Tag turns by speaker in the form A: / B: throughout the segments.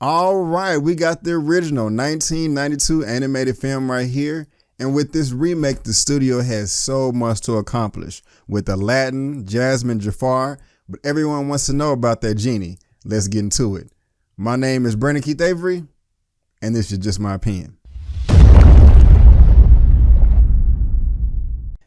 A: All right, we got the original 1992 animated film right here. And with this remake, the studio has so much to accomplish with Aladdin, Jasmine, Jafar, but everyone wants to know about that genie. Let's get into it. My name is Brandon Keith Avery, and this is just my opinion.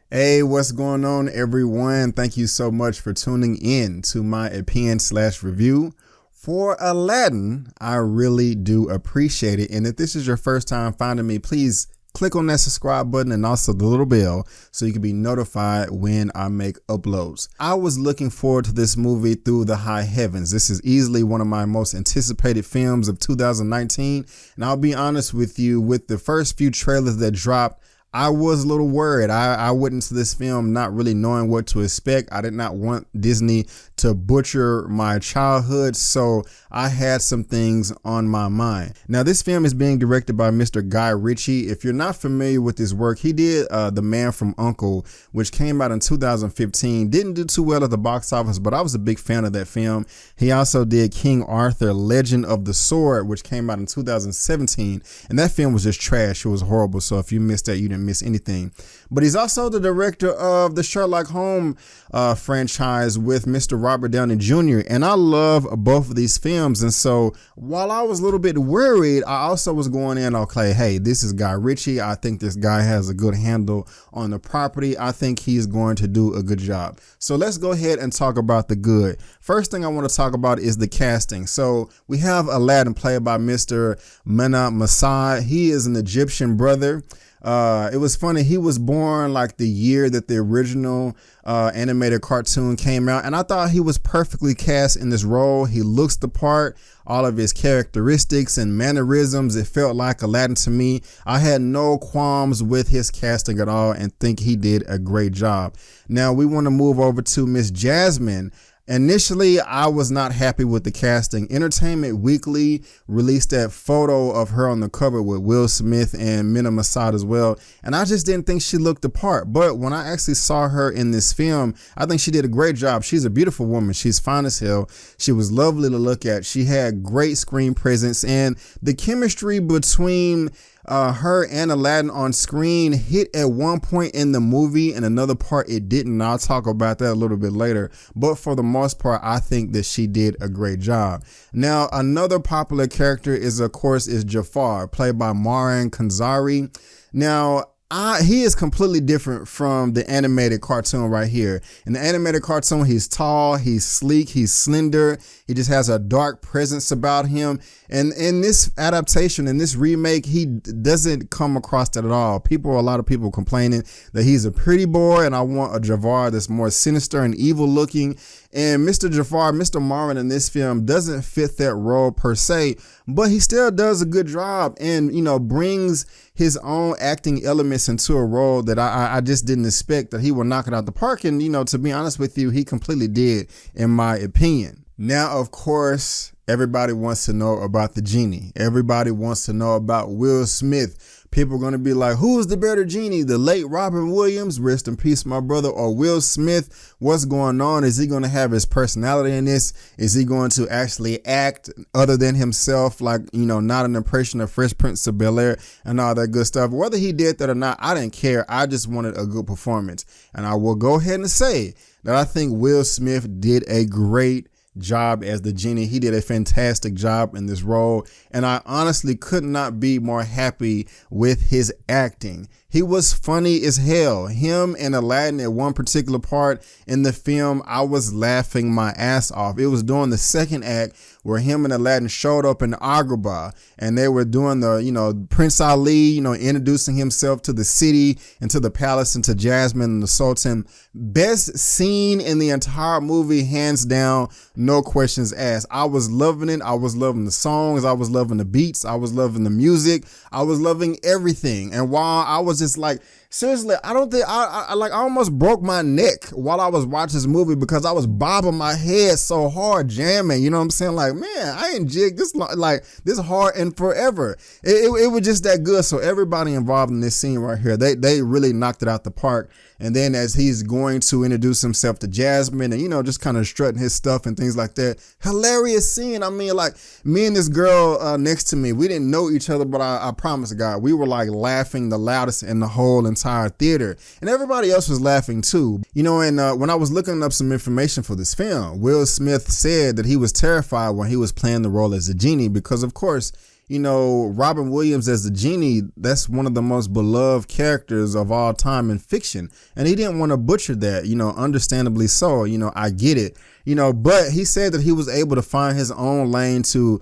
A: Hey, what's going on, everyone? Thank you so much for tuning in to my opinion/review for Aladdin. I really do appreciate it. And if this is your first time finding me, please click on that subscribe button and also the little bell so you can be notified when I make uploads. I was looking forward to this movie through the high heavens. This is easily one of my most anticipated films of 2019. And I'll be honest with you, with the first few trailers that dropped, I was a little worried. I went into this film not really knowing what to expect. I did not want Disney to butcher my childhood, so I had some things on my mind. Now, this film is being directed by Mr. Guy Ritchie. If you're not familiar with his work, he did The Man from U.N.C.L.E., which came out in 2015. Didn't do too well at the box office, but I was a big fan of that film. He also did King Arthur, Legend of the Sword, which came out in 2017, and that film was just trash. It was horrible, so if you missed that, you didn't miss anything. But he's also the director of the Sherlock Holmes franchise with Mr. Robert Downey Jr. And I love both of these films. And so while I was a little bit worried, I also was going in, okay, hey, this is Guy Ritchie. I think this guy has a good handle on the property. I think he's going to do a good job. So let's go ahead and talk about the good. First thing I want to talk about is the casting. So we have Aladdin played by Mr. Mena Masad. He is an Egyptian brother. It was funny. He was born like the year that the original animated cartoon came out. And I thought he was perfectly cast in this role. He looks the part, all of his characteristics and mannerisms. It felt like Aladdin to me. I had no qualms with his casting at all and think he did a great job. Now we want to move over to Miss Jasmine. Initially, I was not happy with the casting. Entertainment Weekly released that photo of her on the cover with Will Smith and Mena Masad as well. And I just didn't think she looked the part. But when I actually saw her in this film, I think she did a great job. She's a beautiful woman. She's fine as hell. She was lovely to look at. She had great screen presence, and the chemistry between her and Aladdin on screen hit at one point in the movie, and another part it didn't. I'll talk about that a little bit later, but for the most part, I think that she did a great job. Now, another popular character is Jafar, played by Maran Kanzari. Now, he is completely different from the animated cartoon right here. In the animated cartoon, he's tall, he's sleek, he's slender. He just has a dark presence about him. And in this adaptation, in this remake, he doesn't come across that at all. A lot of people complaining that he's a pretty boy, and I want a Jafar that's more sinister and evil looking. And Mr. Jafar, Mr. Marvin in this film doesn't fit that role per se, but he still does a good job and, brings his own acting elements into a role that I just didn't expect that he would knock it out the park. And, to be honest with you, he completely did, in my opinion. Now, of course, everybody wants to know about the genie. Everybody wants to know about Will Smith. People are going to be like, who's the better genie? The late Robin Williams, rest in peace, my brother, or Will Smith? What's going on? Is he going to have his personality in this? Is he going to actually act other than himself? Like, not an impression of Fresh Prince of Bel-Air and all that good stuff. Whether he did that or not, I didn't care. I just wanted a good performance. And I will go ahead and say that I think Will Smith did a great job as the genie. He did a fantastic job in this role, and I honestly could not be more happy with his acting. He was funny as hell. Him and Aladdin at one particular part in the film, I was laughing my ass off. It was during the second act where him and Aladdin showed up in Agrabah, and they were doing the, Prince Ali, introducing himself to the city and to the palace and to Jasmine and the Sultan. Best scene in the entire movie, hands down, no questions asked. I was loving it. I was loving the songs. I was loving the beats. I was loving the music. I was loving everything. And while I was just like Seriously, I don't think I almost broke my neck while I was watching this movie because I was bobbing my head so hard, jamming. You know what I'm saying? Like, man, I ain't jig this like this hard and forever. It was just that good. So everybody involved in this scene right here, they really knocked it out the park. And then as he's going to introduce himself to Jasmine and, you know, just kind of strutting his stuff and things like that. Hilarious scene. I mean, like me and this girl next to me, we didn't know each other, but I promise God, we were like laughing the loudest in the whole entire theater. And everybody else was laughing too. You know, and when I was looking up some information for this film, Will Smith said that he was terrified when he was playing the role as the genie because, of course, you know, Robin Williams as the genie, that's one of the most beloved characters of all time in fiction. And he didn't want to butcher that, you know, understandably so. You know, I get it, you know, but he said that he was able to find his own lane to,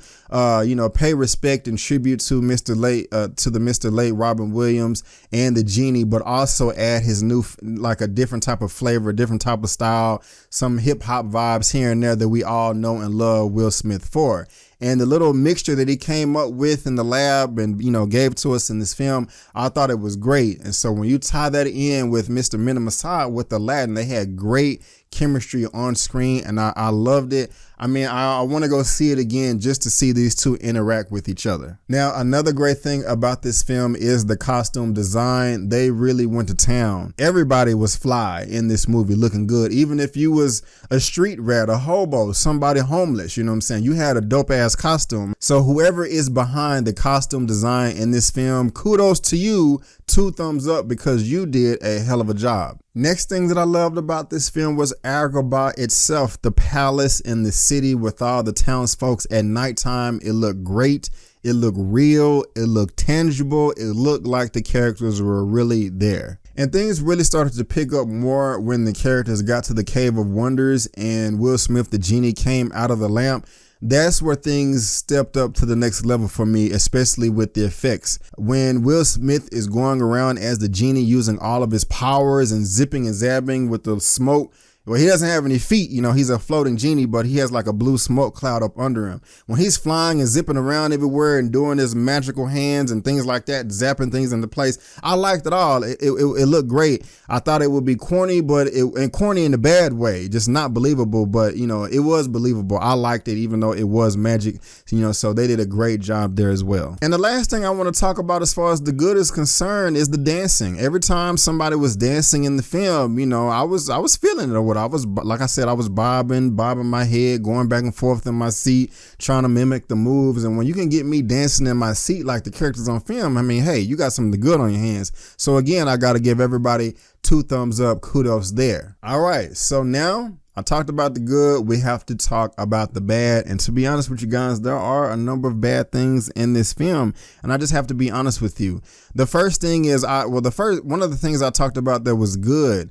A: you know, pay respect and tribute to Mr. Late Robin Williams and the genie, but also add his new, like a different type of flavor, a different type of style, some hip hop vibes here and there that we all know and love Will Smith for. And the little mixture that he came up with in the lab and, you know, gave to us in this film, I thought it was great. And so when you tie that in with Mr. Minamasa with Aladdin, they had great chemistry on screen and I loved it. I mean, I want to go see it again just to see these two interact with each other. Now, another great thing about this film is the costume design. They really went to town. Everybody was fly in this movie looking good. Even if you was a street rat, a hobo, somebody homeless, you know what I'm saying? You had a dope ass costume. So whoever is behind the costume design in this film, kudos to you. 2 thumbs up because you did a hell of a job. Next thing that I loved about this film was Agrabah itself, the palace in the city with all the townsfolk at nighttime. It looked great. It looked real. It looked tangible. It looked like the characters were really there. And things really started to pick up more when the characters got to the Cave of Wonders and Will Smith, the genie, came out of the lamp. That's where things stepped up to the next level for me, especially with the effects. When Will Smith is going around as the genie using all of his powers and zipping and zapping with the smoke. Well, he doesn't have any feet, you know, he's a floating genie, but he has like a blue smoke cloud up under him. When he's flying and zipping around everywhere and doing his magical hands and things like that, zapping things into place, I liked it all. It looked great. I thought it would be corny, and corny in a bad way, just not believable, but you know, it was believable. I liked it, even though it was magic, you know, so they did a great job there as well. And the last thing I want to talk about as far as the good is concerned is the dancing. Every time somebody was dancing in the film, you know, I was feeling it or whatever. I was, like I said, I was bobbing my head, going back and forth in my seat, trying to mimic the moves. And when you can get me dancing in my seat like the characters on film, I mean, hey, you got something good on your hands. So again, I got to give everybody 2 thumbs up. Kudos there. All right. So now I talked about the good. We have to talk about the bad. And to be honest with you guys, there are a number of bad things in this film. And I just have to be honest with you. The first thing is, one of the things I talked about that was good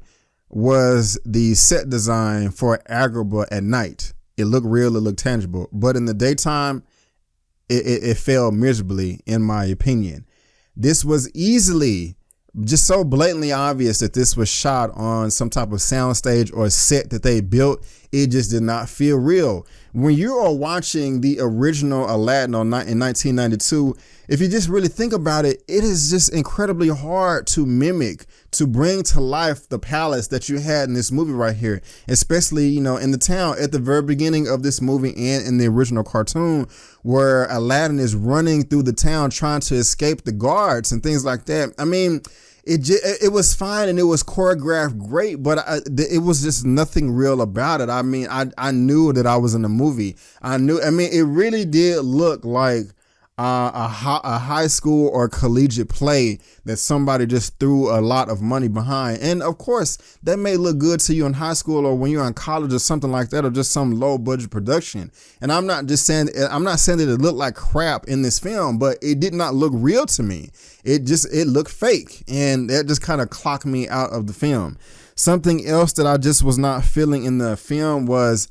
A: was the set design for Agrabah at night. It looked real, it looked tangible, but in the daytime, it failed miserably, in my opinion. This was easily just so blatantly obvious that this was shot on some type of soundstage or set that they built. It just did not feel real. When you are watching the original Aladdin in 1992, if you just really think about it, it is just incredibly hard to mimic, to bring to life the palace that you had in this movie right here, especially, you know, in the town at the very beginning of this movie and in the original cartoon, where Aladdin is running through the town trying to escape the guards and things like that. I mean, it was fine and it was choreographed great, but it was just nothing real about it. I mean, I knew that I was in a movie. It really did look like a high school or collegiate play that somebody just threw a lot of money behind. And of course, that may look good to you in high school or when you're in college or something like that, or just some low budget production. And I'm not saying that it looked like crap in this film, but it did not look real to me. It looked fake, and that just kind of clocked me out of the film. Something else that I just was not feeling in the film was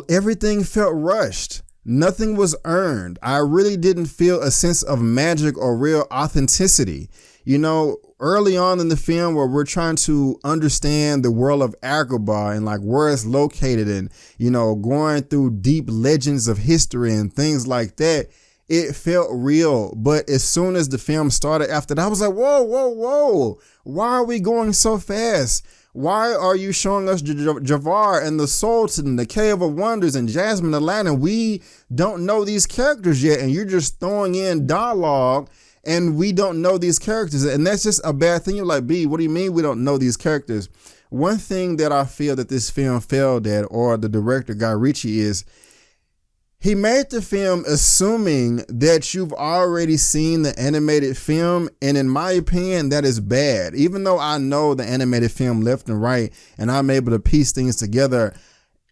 A: everything felt rushed. Nothing was earned. I really didn't feel a sense of magic or real authenticity. You know, early on in the film where we're trying to understand the world of Agrabah and like where it's located and, you know, going through deep legends of history and things like that, it felt real. But as soon as the film started after that, I was like, whoa, whoa, whoa. Why are we going so fast? Why are you showing us Jafar and the Sultan, the Cave of Wonders, and Jasmine, Aladdin? We don't know these characters yet, and you're just throwing in dialogue, and we don't know these characters. And that's just a bad thing. You're like, B, what do you mean we don't know these characters? One thing that I feel that this film failed at, or the director, Guy Ritchie, is he made the film assuming that you've already seen the animated film. And in my opinion, that is bad. Even though I know the animated film left and right, and I'm able to piece things together,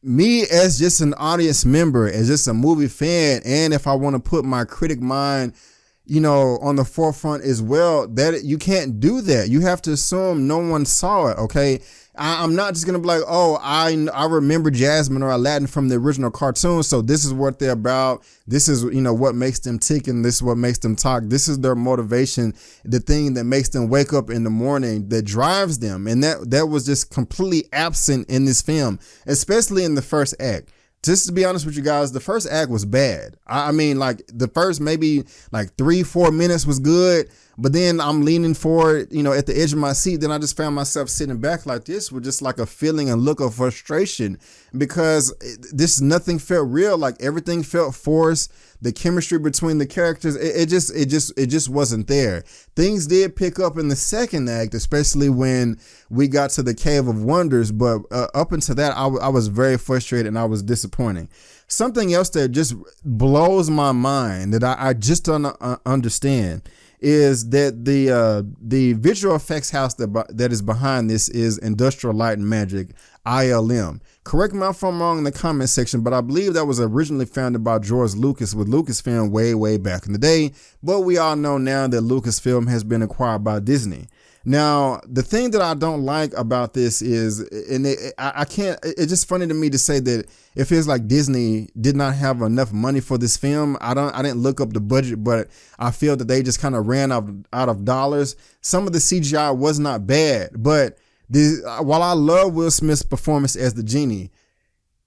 A: me as just an audience member, as just a movie fan, and if I want to put my critic mind, on the forefront as well, that you can't do that. You have to assume no one saw it. Okay. I'm not just going to be like, oh, I remember Jasmine or Aladdin from the original cartoon, so this is what they're about. This is, what makes them tick, and this is what makes them talk. This is their motivation, the thing that makes them wake up in the morning, that drives them. And that was just completely absent in this film, especially in the first act. Just to be honest with you guys, the first act was bad. I mean, like the first maybe like 3-4 minutes was good, but then I'm leaning forward, at the edge of my seat. Then I just found myself sitting back like this with just like a feeling and look of frustration, because nothing felt real. Like everything felt forced. The chemistry between the characters, it just wasn't there. Things did pick up in the second act, especially when we got to the Cave of Wonders. But up until that, I was very frustrated and I was disappointed. Something else that just blows my mind that I just don't understand is that the visual effects house that is behind this is Industrial Light and Magic, ILM. Correct me if I'm wrong in the comment section, but I believe that was originally founded by George Lucas with Lucasfilm way back in the day. But we all know now that Lucasfilm has been acquired by Disney. Now, the thing that I don't like about this is, and it's just funny to me to say that it feels like Disney did not have enough money for this film. I didn't look up the budget, but I feel that they just kind of ran out of dollars. Some of the CGI was not bad, but while I love Will Smith's performance as the genie,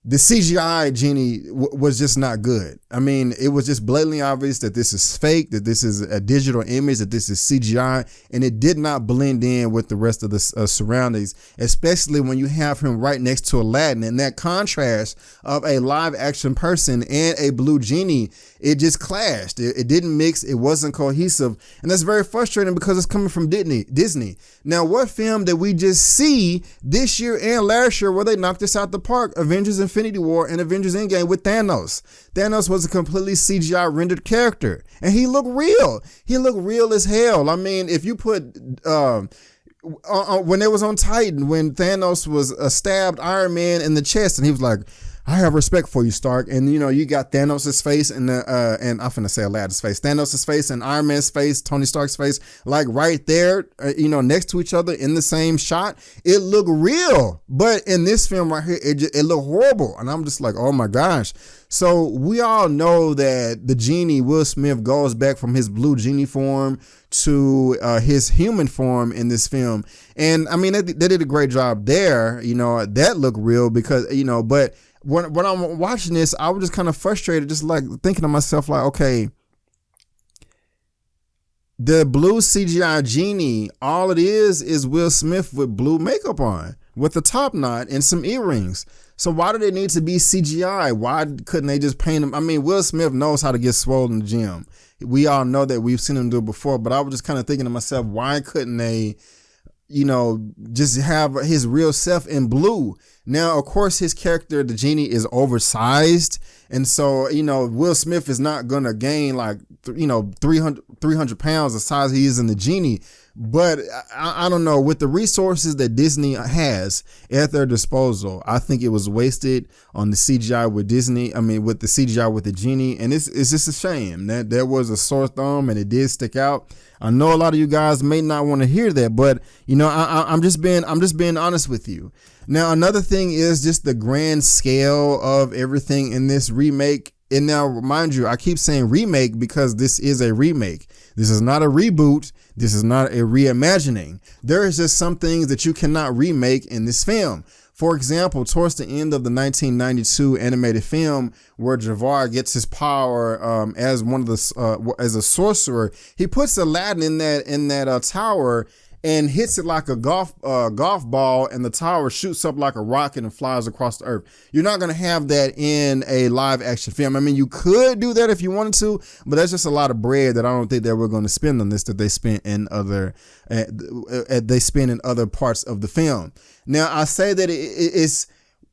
A: the CGI Genie was just not good. I mean, it was just blatantly obvious that this is fake, that this is a digital image, that this is CGI, and it did not blend in with the rest of the surroundings, especially when you have him right next to Aladdin. And that contrast of a live action person and a blue genie, it just clashed. It didn't mix. It wasn't cohesive. And that's very frustrating because it's coming from Disney. Now, what film did we just see this year and last year where they knocked this out the park? Avengers Infinity War and Avengers Endgame with Thanos. Thanos was a completely CGI rendered character, and he looked real. He looked real as hell. I mean, if you put when it was on Titan, when Thanos was stabbed Iron Man in the chest, and he was like, I have respect for you, Stark. And you got Thanos' face and I'm finna say Aladdin's face, Thanos' face and Iron Man's face, Tony Stark's face, like right there, next to each other in the same shot. It looked real, but in this film right here, it looked horrible. And I'm just like, oh my gosh. So we all know that the genie, Will Smith, goes back from his blue genie form to his human form in this film. And I mean, they did a great job there. That looked real because, but when I'm watching this, I was just kind of frustrated, just like thinking to myself, like, okay, the blue CGI genie, all it is Will Smith with blue makeup on, with a top knot and some earrings. So why do they need to be CGI? Why couldn't they just paint him? I mean, Will Smith knows how to get swole in the gym. We all know that. We've seen him do it before, but I was just kind of thinking to myself, why couldn't they, just have his real self in blue? Now, of course, his character, the genie, is oversized. And so, Will Smith is not going to gain like, 300 pounds the size he is in the genie. But I don't know, with the resources that Disney has at their disposal, I think it was wasted on the CGI with Disney. I mean, with the CGI with the genie. And it's just a shame that there was a sore thumb and it did stick out. I know a lot of you guys may not want to hear that, but I'm just being honest with you. Now, another thing is just the grand scale of everything in this remake. And now, mind you, I keep saying remake because this is a remake. This is not a reboot. This is not a reimagining. There is just some things that you cannot remake in this film. For example, towards the end of the 1992 animated film, where Jafar gets his power as one of the as a sorcerer, he puts Aladdin in that tower and hits it like a golf ball, and the tower shoots up like a rocket and flies across the earth. You're not going to have that in a live action film. I mean, you could do that if you wanted to, but that's just a lot of bread that I don't think that we're going to spend on this, that they spent in other parts of the film. Now, I say that it's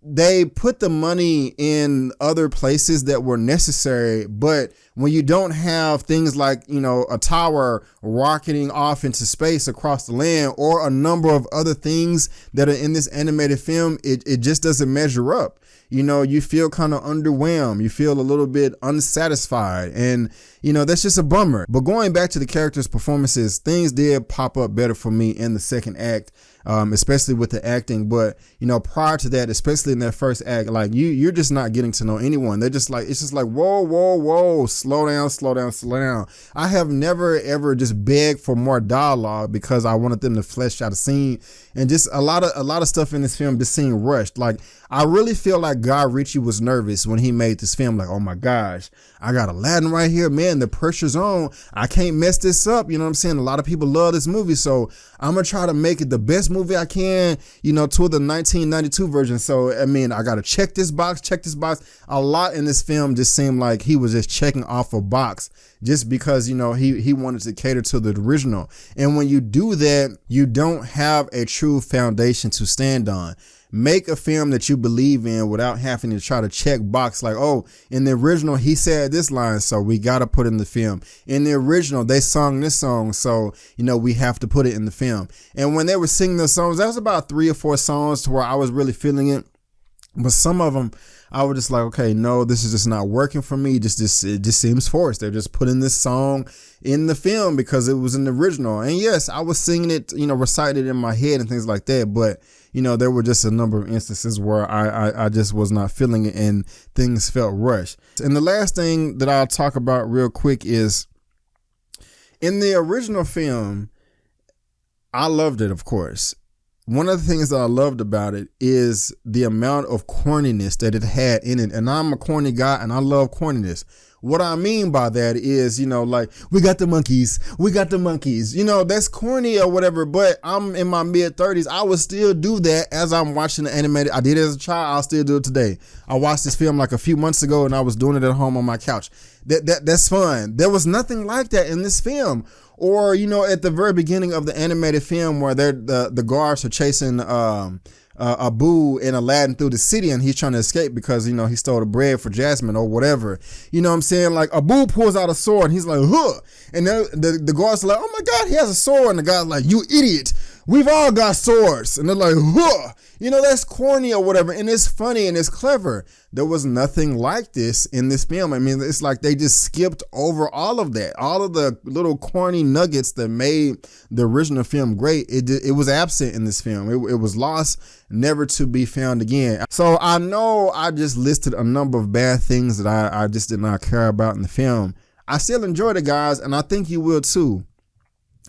A: they put the money in other places that were necessary, but when you don't have things like, you know, a tower rocketing off into space across the land, or a number of other things that are in this animated film, it just doesn't measure up. You know, you feel kind of underwhelmed. You feel a little bit unsatisfied. And, you know, that's just a bummer. But going back to the characters' performances, things did pop up better for me in the second act, especially with the acting. But, you know, prior to that, especially in that first act, like you're just not getting to know anyone. They're just like, it's just like, whoa, slow down. I have never, ever just begged for more dialogue because I wanted them to flesh out a scene. And just a lot of stuff in this film just seemed rushed. Like, I really feel like Guy Ritchie was nervous when he made this film. Like, oh my gosh, I got Aladdin right here, man. The pressure's on. I can't mess this up. You know what I'm saying? A lot of people love this movie, so I'm gonna try to make it the best movie I can, you know, to the 1992 version. So, I mean, I gotta check this box. A lot in this film just seemed like he was just checking off a box just because, you know, he wanted to cater to the original. And when you do that, you don't have a true foundation to stand on. Make a film that you believe in without having to try to check box like, oh, in the original, he said this line, so we got to put it in the film. In the original, they sung this song, so, you know, we have to put it in the film. And when they were singing the songs, that was about 3 or 4 songs to where I was really feeling it. But some of them, I was just like, okay, no, this is just not working for me. It just seems forced. They're just putting this song in the film because it was in the original. And yes, I was singing it, you know, recited in my head and things like that. But, you know, there were just a number of instances where I just was not feeling it and things felt rushed. And the last thing that I'll talk about real quick is in the original film, I loved it, of course. One of the things that I loved about it is the amount of corniness that it had in it. And I'm a corny guy and I love corniness. What I mean by that is, you know, like, we got the monkeys. You know, that's corny or whatever, but I'm in my mid-30s. I would still do that as I'm watching the animated. I did it as a child. I'll still do it today. I watched this film like a few months ago and I was doing it at home on my couch. That's fun. There was nothing like that in this film. Or, you know, at the very beginning of the animated film where the guards are chasing Abu and Aladdin through the city and he's trying to escape because, you know, he stole the bread for Jasmine or whatever. You know what I'm saying? Like, Abu pulls out a sword and he's like, huh. And then the guards are like, oh my God, he has a sword. And the guy's like, you idiot. We've all got swords. And they're like, huh. You know, that's corny or whatever. And it's funny and it's clever. There was nothing like this in this film. I mean, it's like they just skipped over all of that. All of the little corny nuggets that made the original film great. It was absent in this film. It was lost, never to be found again. So I know I just listed a number of bad things that I just did not care about in the film. I still enjoyed it, guys, and I think you will too.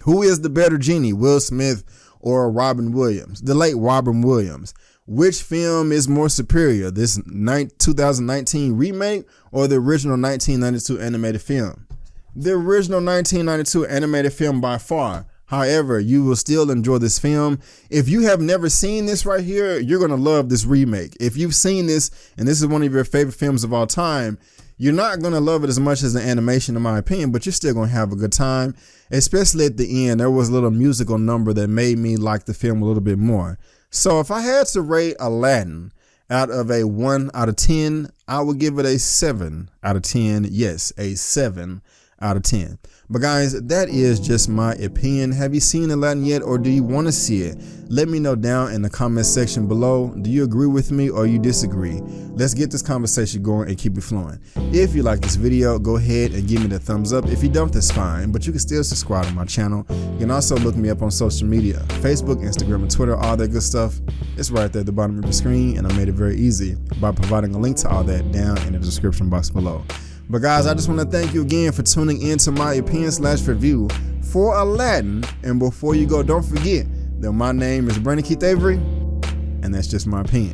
A: Who is the better genie, Will Smith or Robin Williams, the late Robin Williams? Which film is more superior, this 2019 remake or the original 1992 animated film? The original 1992 animated film by far. However, you will still enjoy this film. If you have never seen this right here, you're going to love this remake. If you've seen this and this is one of your favorite films of all time, you're not going to love it as much as the animation, in my opinion, but you're still going to have a good time. Especially at the end, there was a little musical number that made me like the film a little bit more. So if I had to rate Aladdin out of a 1 out of 10, I would give it a 7 out of 10. Yes, a 7 out of 10. But guys, that is just my opinion. Have you seen Aladdin yet, or do you want to see it? Let me know down in the comment section below. Do you agree with me or you disagree? Let's get this conversation going and keep it flowing. If you like this video, go ahead and give me the thumbs up. If you don't, that's fine, but you can still subscribe to my channel. You can also look me up on social media, Facebook, Instagram, and Twitter, all that good stuff. It's right there at the bottom of your screen, and I made it very easy by providing a link to all that down in the description box below. But guys, I just want to thank you again for tuning in to my opinion/review for Aladdin. And before you go, don't forget that my name is Brandon Keith Avery, and and that's just my opinion.